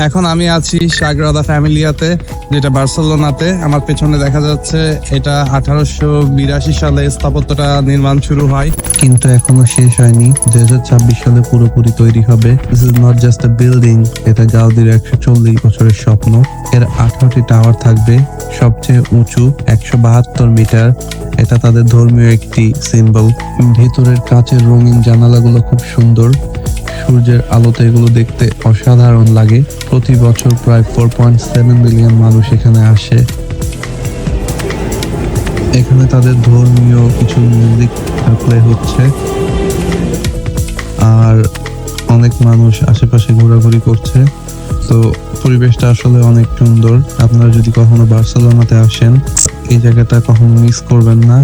এখন আমি আছি সাগ্রাদা ফ্যামিলিয়াতে, যেটা বার্সেলোনাতে। আমার পেছনে দেখা যাচ্ছে এটা 1882 সালে স্থাপত্যটা নির্মাণ শুরু হয়, কিন্তু এখনো শেষ হয়নি। 2026 সালে পুরোপুরি তৈরি হবে। This is not just a building, এটা গাউদির 140 বছরের স্বপ্ন। এর 18টি টাওয়ার থাকবে, সবচেয়ে উঁচু 172 মিটার। এটা তাদের ধর্মীয় একটি সিম্বল। ভেতরের কাচের রঙিন জানালাগুলো খুব সুন্দর, সূর্যের আলোতে এগুলো দেখতে অসাধারণ লাগে। প্রতি বছর প্রায় 4.7 মিলিয়ন মানুষ এখানে আসে। এখানে তাদের ধর্মীয় কিছু মিউজিক প্লে হচ্ছে, আর অনেক মানুষ আশেপাশে ঘোরাঘুরি করছে। তো পরিবেশটা আসলে অনেক সুন্দর। আপনারা যদি কখনো বার্সেলোনাতে আসেন, এই জায়গাটা কখনো মিস করবেন না।